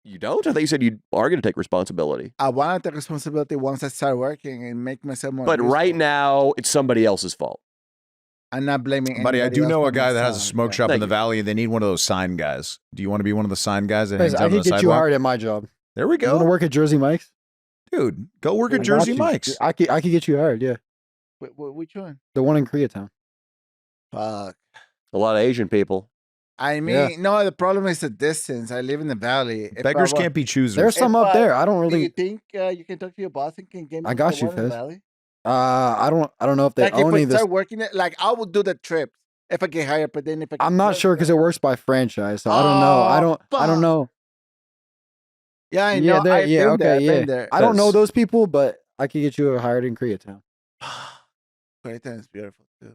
You don't? I thought you said you are going to take responsibility. I want to take responsibility once I start working and make myself more. But right now, it's somebody else's fault. I'm not blaming. Buddy, I do know a guy that has a myself, smoke shop in the valley, and they need one of those sign guys. Do you want to be one of the sign guys that hangs out on the I can get you sidewalk? hired at my job. There we You want go. to work at Jersey Mike's? Dude, go work at I got Jersey you. Mike's. I could get you hired, yeah. Which one? The one in Koreatown. Fuck. A lot of Asian people. I mean, Yeah. no, the problem is the distance. I live in the valley. If Beggars I wa- can't be choosers. There's some up there. I don't Do you really. think you can talk to your boss and can get me I got the you, one in the Fizz. valley? I don't know if they Like if own we any of this. start working it, like I would do the trips if I get hired. But then if I I'm not sure because it works by franchise, so I don't know. I don't fuck. know. Yeah, I Yeah, know. there- I've yeah, been there, okay, I've yeah. been there. I don't know Fizz. those people, but I could get you hired in Koreatown. Koreatown is beautiful too.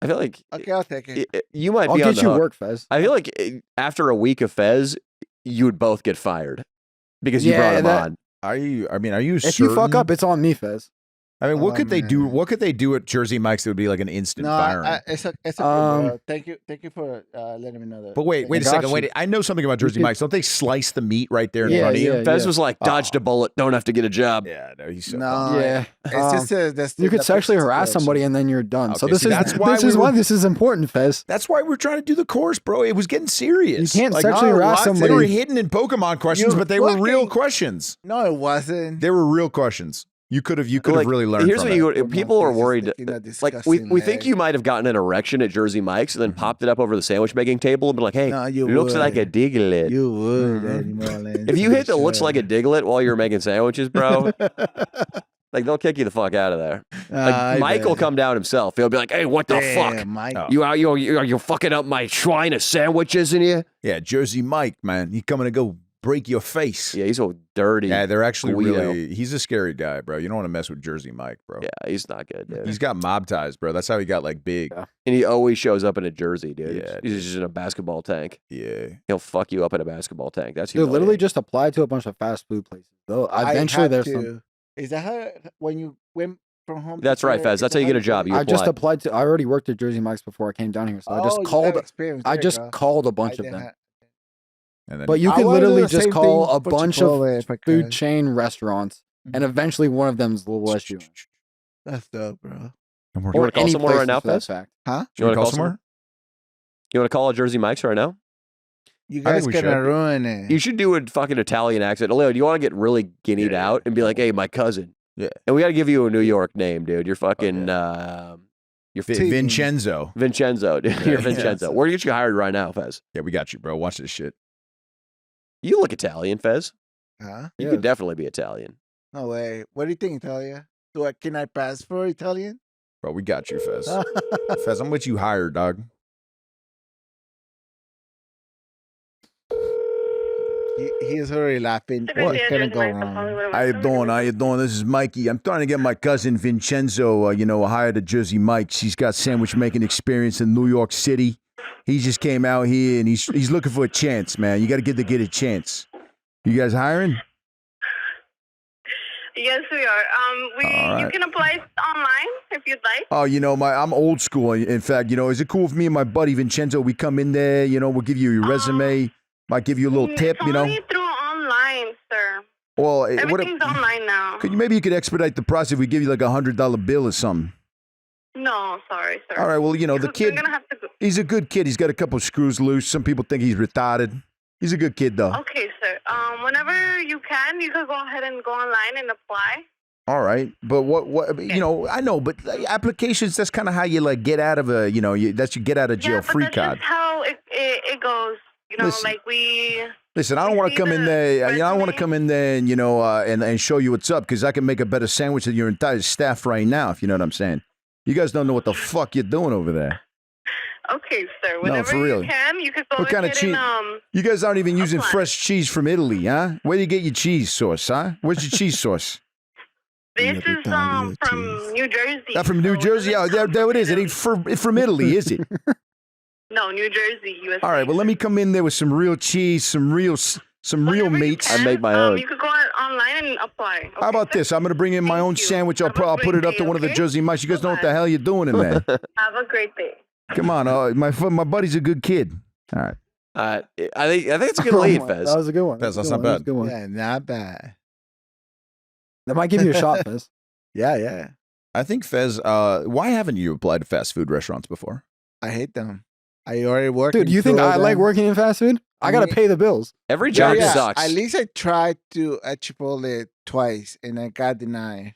I feel like Okay, I'll take it. you might I'll be on get the you hook. work, Fez. I feel like after a week of Fez, you would both get fired because you brought him on. Are you If certain? you fuck up, it's on me, Fez. I mean, what Oh, could they do? man. What could they do at Jersey Mike's that would be like an instant No, firing? it's okay, Um, bro. Thank you for letting me know that. But wait a got second. you. Wait, I know something about Jersey could- Mike's. Don't they slice the meat right there in Yeah, front of you? yeah. Fez was like, dodged a bullet, don't have to get a job. Yeah, no, he's so No, Yeah. it's Um, just that's You could the sexually fixed harass situation. somebody and then you're done. So Okay, this see, is that's why this we is were- why this is important, Fez. That's why we're trying to do the course, bro. It was getting serious. You can't Like, sexually no, harass what? They somebody. were hidden in Pokemon questions, You but they were real fucking- questions. No, it wasn't. They were real questions. You could have Like, really learned Here's from what it. you Well, people are Monkeys is worried. taking that Like we disgusting think leg. you might have gotten an erection at Jersey Mike's and then popped it up over the sandwich making table and been like, "Hey, No, you looks like a would. Diglett." You would, Mhm. Danny Mullen. If you hit the looks like a Diglett while you're making sandwiches, bro, a like they'll kick you the fuck out of there. Like Mike will come down himself. He'll be like, "Hey, what the fuck? Mike. Oh. You fucking up my shrine of sandwiches in here?" Yeah, Jersey Mike, man. He coming to go break your face. Yeah, he's so dirty. Yeah, they're actually Guido. really. He's a scary guy, bro. You don't want to mess with Jersey Mike, bro. Yeah, he's not good, dude. He's got mob ties, bro. That's how he got like big. Yeah. And he always shows up in a jersey, dude. Yeah, He's just in a basketball tank. Yeah. He'll fuck you up in a basketball tank. That's Dude, literally humiliating. just apply to a bunch of fast food places. Though I eventually had there's to. some. Is that how when you went from home? to That's right, there, Fez. That's is how you that get a job. You I just apply. applied to. I already worked at Jersey Mike's before I came down here, so I just you called. have experience. I There you just go. called a I bunch of didn't them. have- And then But you I could wanna do literally the just same call thing a for bunch Chipotle of if I food could. chain restaurants, and eventually one of them is Little SU. That's dope, bro. I'm You working. wanna call any somewhere right places now, for that Fez? fact. Huh? You want to call somewhere? somewhere? You want to call a Jersey Mike's right now? You I think guys we gonna should. ruin it. You should do a fucking Italian accent. Leo, do you want to get really guineaed Yeah. out and be like, "Hey, my cousin"? Yeah. And we got to give you a New York name, dude. You're fucking, you're Vincenzo. Vincenzo, dude. Yeah, You're yeah. Vincenzo. We're gonna get you hired right now, Fez. Yeah, we got you, bro. Watch this shit. You look Italian, Fez. Huh? You Yeah. could definitely be Italian. No way. What do you think, Italia? Can I pass for Italian? Bro, we got you, Fez. Fez, I'm with you hired, dog. He is already laughing. What? What can go wrong? How you doing? How you doing? This is Mikey. I'm trying to get my cousin Vincenzo, hired at Jersey Mike's. He's got sandwich making experience in New York City. He just came out here and he's looking for a chance, man. You got to get a chance. You guys hiring? Yes, we are. All right. You can apply online if you'd like. Oh, I'm old school. In fact, is it cool if me and my buddy Vincenzo, we come in there, we'll give you your resume, might give you a little tip, It's only through online, sir. Well, Everything's online now. maybe you could expedite the process if we give you like $100 bill or something. No, sorry, sir. All right, well, the You're kid, gonna have to go. he's a good kid. He's got a couple of screws loose. Some people think he's retarded. He's a good kid, though. Okay, sir. Whenever you can go ahead and go online and apply. All right, but I know, but applications, that's kind of how you like get out of that's your get out of jail Yeah, free but that's card. just how it goes. Listen. Like we. Listen, I don't want to come in there. I don't want to come in there and and show you what's up because I can make a better sandwich than your entire staff right now. If you know what I'm saying. You guys don't know what the fuck you're doing over there. Okay, sir. Whenever for real. you can, you could go What kind of ahead cheese? and You guys aren't even using apply. fresh cheese from Italy, huh? Where do you get your cheese sauce, huh? Where's your cheese sauce? This is Italia from cheese. New Jersey. Not from New so Jersey. Oh, doesn't there come it is. It from ain't from Italy, is it? No, New Jersey, USA. All right. Well, let me come in there with some real cheese, some real Whenever you meats. can, I make my own. You could go online and apply. How about this? I'm gonna bring in my Thank own you. sandwich. Have a I'll put great it up to day, one of the okay? Jersey Mike's. You guys know what the Bye-bye. hell you're doing in there. Have a great day. Come on, my buddy's a good kid. All right. I think it's a good lead, Fez. That was a good one. Fez, That was that's a not good one. That was a bad. good one. Yeah, not bad. That might give you a shot, Fez. Yeah. I think Fez. Why haven't you applied to fast food restaurants before? I hate them. I already work. Dude, you think I like working in fast food? I gotta pay the bills. Every job sucks. At least I tried to at Chipotle twice and I got denied.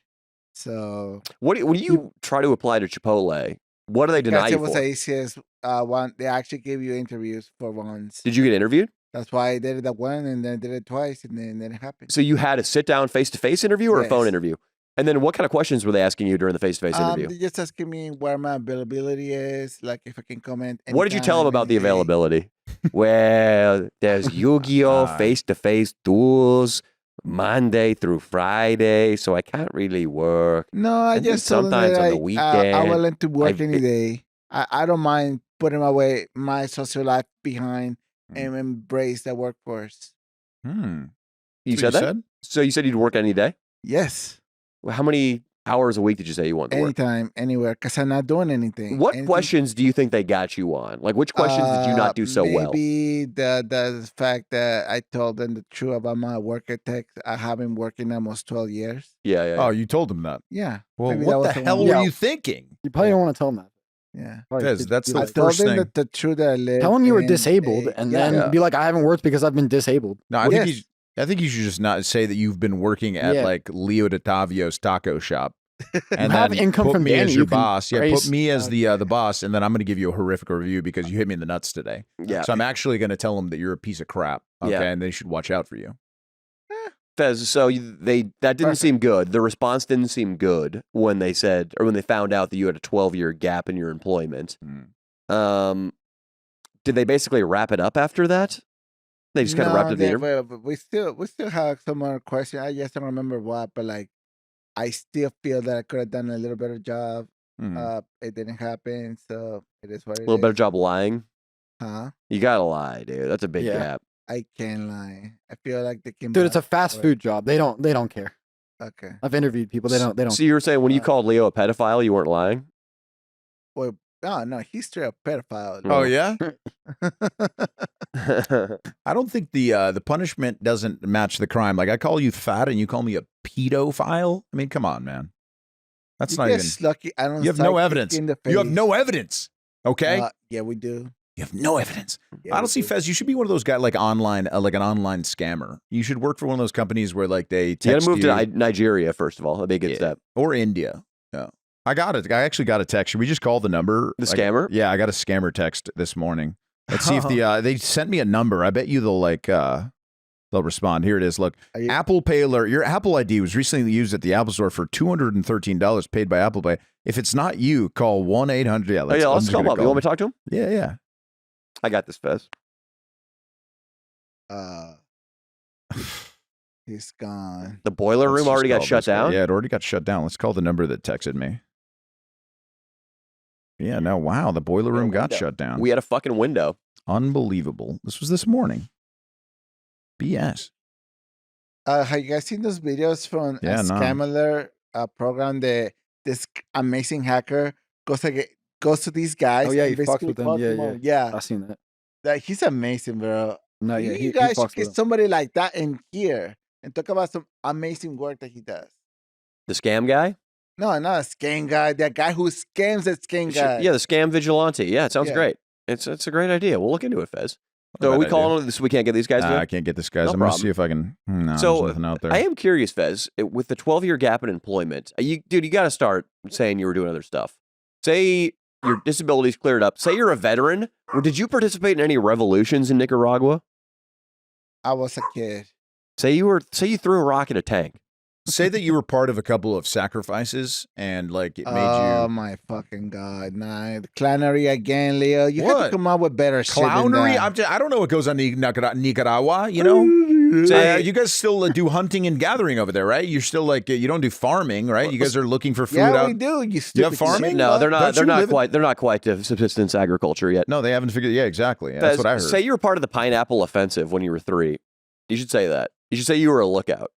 So When you try to apply to Chipotle, what do they deny you it was for? the easiest one. They actually gave you interviews for once. Did you get interviewed? That's why I did it that one and then I did it twice and then it happened. So you had a sit-down face-to-face interview or a phone Yes. interview? And then what kind of questions were they asking you during the face-to-face interview? They just asking me where my availability is, like if I can comment. What did you tell them anytime, about the any day. availability? Well, there's Yu-Gi-Oh! Face-to-face duels Monday through Friday, so I can't really work. No, I And then just told them sometimes that on the I'm weekend, willing to work I've- any day. I don't mind putting my social life behind and embrace the workforce. You That's said what that? So you said you'd work any day? Yes, Well, how many hours a week did you say you wanted to work? anytime, anywhere, because I'm not doing anything. What Anything- questions do you think they got you on? Like, which questions did you not do so well? Maybe the fact that I told them the truth about my work ethic. I have been working almost 12 years. Yeah. Oh, you told them that. Yeah. Well, maybe that what was the the hell one. were Yeah. you thinking? You probably don't want to tell them that. Yeah. Probably Fez, should that's do the I that. told first them thing. the truth that I live. Tell them you were in disabled, a- and yeah. then be like, "I haven't worked because I've been disabled." No, I Yes. think you should just not say that you've been working at Yeah. like Leo Dottavio's taco shop. And have then income put from me Danny, as you your can boss. Yeah, put raise- me as the boss, and then I'm going to give you a horrific review because you hit me in the nuts today. Yeah. So I'm actually going to tell them that you're a piece of crap. Okay, Yeah. and they should watch out for you. Fez, so that didn't seem good. The response didn't seem good when they said, or when they found out that you had a 12-year gap in your employment. Did they basically wrap it up after that? They just kind of wrapped up the interview? but we still have some more questions. I just don't remember what, but like I still feel that I could have done a little better job. It didn't happen, so it is what it A little is. better job lying? Huh? You gotta lie, dude. That's a big Yeah. gap. I can't lie. I feel like they can. Dude, it's a vouch fast for it. food job. They don't care. Okay. I've interviewed people. They don't. So you were saying when you Uh, called Leo a pedophile, you weren't lying? Well, no, he's straight up pedophile. Oh yeah, Yeah. I don't think the punishment doesn't match the crime. Like I call you fat and you call me a pedophile. I mean, come on, man. That's not even. lucky. I don't. You have no psych evidence. in the You have face. no evidence. Okay. Yeah, we do. You have no evidence. Yeah, we Honestly, do. Fez, you should be one of those guys like online, like an online scammer. You should work for one of those companies where like they You text gotta move to Nigeria, first of all. That'd be a good Yeah. step. or India. Yeah, I got it. I actually got a text. Should we just call the number? The Like, scammer? Yeah, I got a scammer text this morning. Let's see if they sent me a number. I bet you they'll they'll respond. Here it is. Look, Are you- Apple Pay alert. Your Apple ID was recently used at the Apple Store for $213 paid by Apple Pay. If it's not you, call 1-800. Yeah, Let's I'm just call him gonna up. You want me to talk to him? Yeah, yeah. I got this, Fez. He's gone. The boiler Let's room just already got call shut this guy. down? Yeah, it already got shut down. Let's call the number that texted me. Yeah, no, wow. The boiler We had a room got window. shut down. We had a fucking window. Unbelievable. This was this morning. BS. Have you guys seen those videos from Yeah, a no. scam alert program? This amazing hacker goes to these guys. Oh, yeah, and he fucks basically with them. fucks Yeah, them yeah. up. Yeah. I've seen that. Like, he's amazing, bro. No, yeah, you he guys fucks should with get them. somebody like that in here and talk about some amazing work that he does. The scam guy? No, not a scam guy. That guy who scams that scam guy. Yeah, the scam vigilante. Yeah, it sounds Yeah. great. It's a great idea. We'll look into it, Fez. Not a So are we bad calling idea. them this? We can't get these guys Nah, to I can't get this guys. No I'm going to problem. see if I can. No, So, there's nothing out there. I am curious, Fez, with the 12-year gap in employment, you got to start saying you were doing other stuff. Say your disability's cleared up. Say you're a veteran. Or did you participate in any revolutions in Nicaragua? I was a kid. Say you threw a rock in a tank. Say that you were part of a couple of sacrifices and like it made Oh you my fucking god! Nah, the clownery again, Leo. You have What? to come up with better shit than clownery. that. I don't know what goes on in Nicaragua. You know, Say- you guys still do hunting and gathering over there, right? You're still like you don't do farming, right? You guys are looking for food Yeah, out. we do. You have stupid farming? shit. No, they're Don't not. They're you not live in- quite. They're not quite to subsistence agriculture yet. No, they haven't figured. Yeah, exactly. Yeah, that's Fez, what I heard. Say you were part of the Pineapple Offensive when you were 3. You should say that. You should say you were a lookout.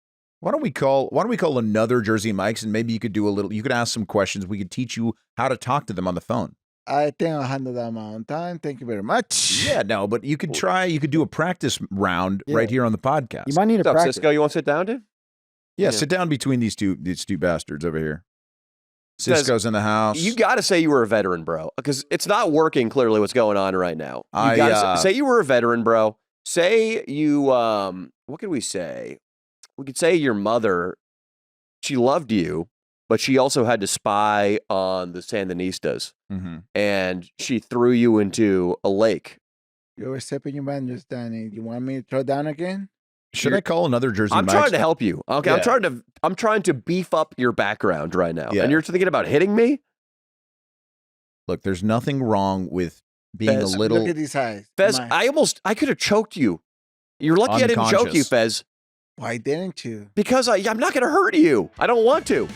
Why don't we call another Jersey Mike's and maybe you could do a little. You could ask some questions. We could teach you how to talk to them on the phone. I think I'll handle that my own time. Thank you very much. Yeah, no, but you could try. You could do a practice round Yeah. right here on the podcast. You might need to What's up, practice. Cisco? You want to sit down, dude? yeah, Yeah. sit down between these two bastards over here. Says- Cisco's in the house. You got to say you were a veteran, bro, because it's not working clearly what's going on right now. You I, gotta say you were a veteran, bro. Say you, what could we say? We could say your mother, she loved you, but she also had to spy on the Sandinistas, Mhm. and she threw you into a lake. You were sipping your bangers, Danny. You want me to throw down again? Should I call another Jersey I'm Mike's? trying to help you. Okay, Yeah. I'm trying to beef up your background right now, Yeah. and you're thinking about hitting me. Look, there's nothing wrong with being Fez, a little. Look at these eyes. Fez, Mine. I could have choked you. You're lucky I didn't choke you, Unconscious. Fez, Why didn't you? because I'm not going to hurt you. I don't want to.